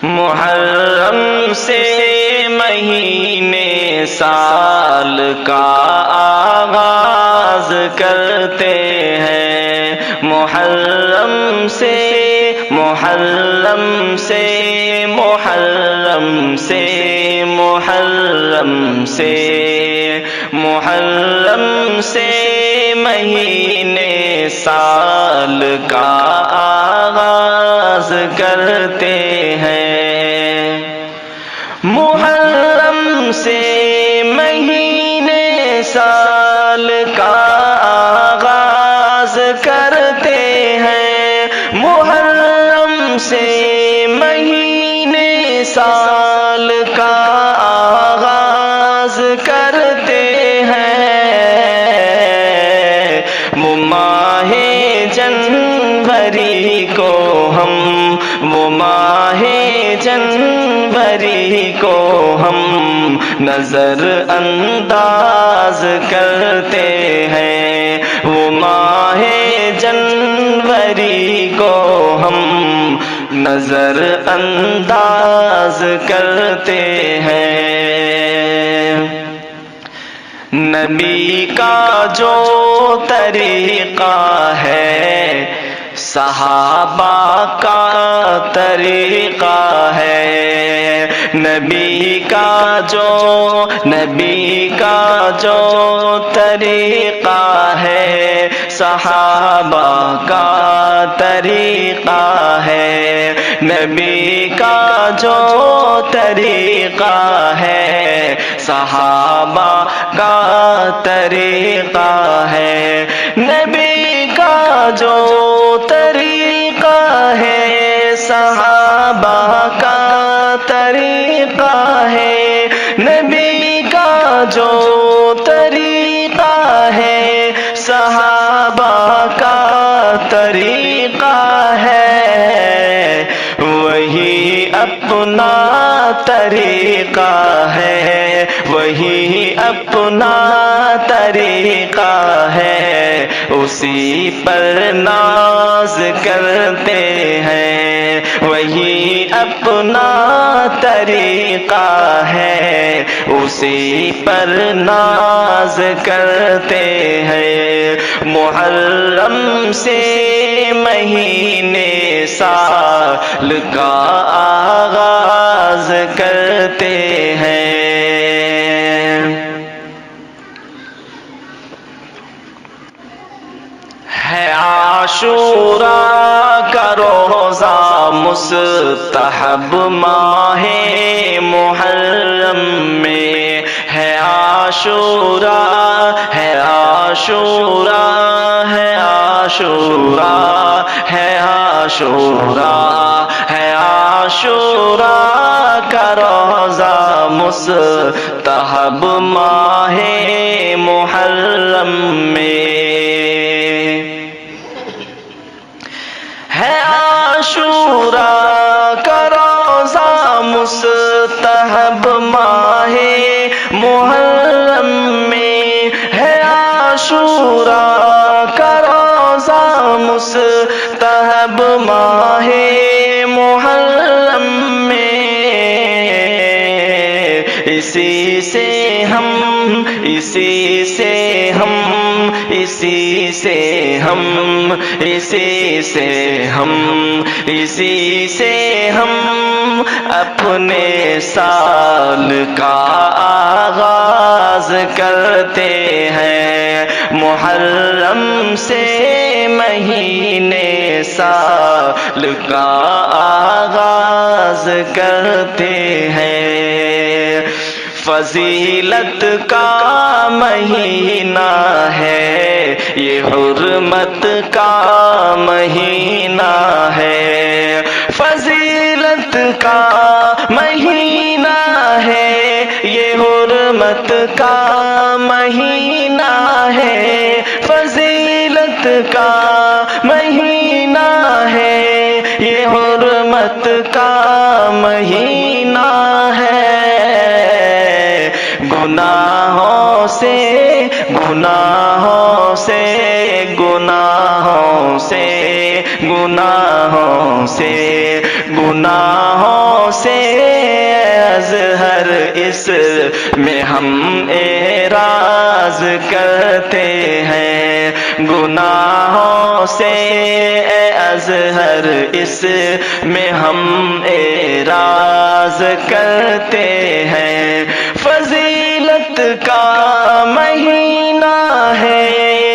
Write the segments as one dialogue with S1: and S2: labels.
S1: محرم سے مہینے سال کا آغاز کرتے ہیں، محرم سے محرم سے محرم سے محرم سے محرم سے مہینے سال کا آغاز کرتے ہیں، محرم سے مہینے سال کا آغاز کرتے ہیں، محرم سے مہینے سال کا آغاز کرتے ہیں، وہ ماہ جنوری کو وہ ماہ جنوری کو ہم نظر انداز کرتے ہیں، وہ ماہ جنوری کو ہم نظر انداز کرتے ہیں۔ نبی کا جو طریقہ ہے صحابہ کا طریقہ ہے، نبی کا جو طریقہ ہے صحابہ کا طریقہ ہے، نبی کا جو طریقہ ہے صحابہ کا طریقہ ہے، نبی کا جو طریقہ ہے صحابہ کا طریقہ ہے، نبی کا جو طریقہ ہے صحابہ کا طریقہ ہے، وہی اپنا طریقہ ہے، وہی اپنا طریقہ ہے، اسی پر ناز کرتے ہیں، وہی اپنا طریقہ ہے، اسی پر ناز کرتے ہیں، محرم سے مہینے سال کا آغاز کرتے ہیں۔ ہے عاشوراء کا روزہ مستحب ماہ محرم میں، ہے عاشوراء ہے عاشوراء ہے عاشوراء ہے عاشوراء ہے عاشوراء کا روزہ مستحب ماہ محرم میں، ہے عاشوراء کا روزہ مستحب ماہ محرم میں، ہے عاشوراء کا روزہ مستحب ماہ محرم میں، اسی سے ہم اسی سے ہم اسی سے ہم اسی سے ہم اسی سے ہم اپنے سال کا آغاز کرتے ہیں، محرم سے مہینے سال کا آغاز کرتے ہیں، فضیلت کا مہینہ ہے یہ، حرمت کا مہینہ ہے، فضیلت کا مہینہ ہے یہ، حرمت کا مہینہ ہے، فضیلت کا مہینہ ہے یہ، حرمت کا مہینہ ہے، گناہوں سے گناہوں سے گناہوں سے گناہوں سے گناہوں اس میں ہم اعراض کرتے ہیں، گناہوں سے اے اظہر اس میں ہم اعراض کرتے ہیں۔ فضیلت کا مہینہ ہے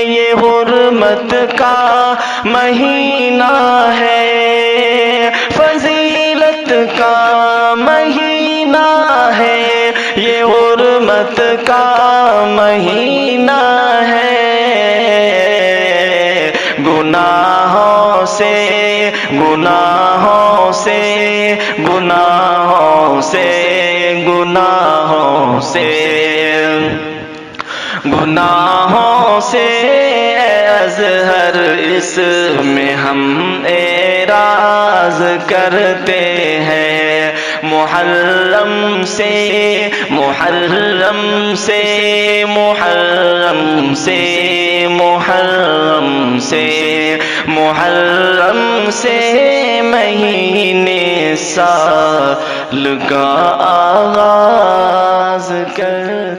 S1: یہ، حرمت کا مہینہ ہے، فضیلت کا مہینہ ہے یہ، حرمت کا مہینہ ہے۔ گناہوں سے گناہوں سے گناہوں سے گناہوں سے گناہوں سے اے اظہر اس میں ہم اعراض کرتے ہیں۔ محرم سے محرم سے محرم سے محرم سے محرم سے مہینے سال کا آغاز کر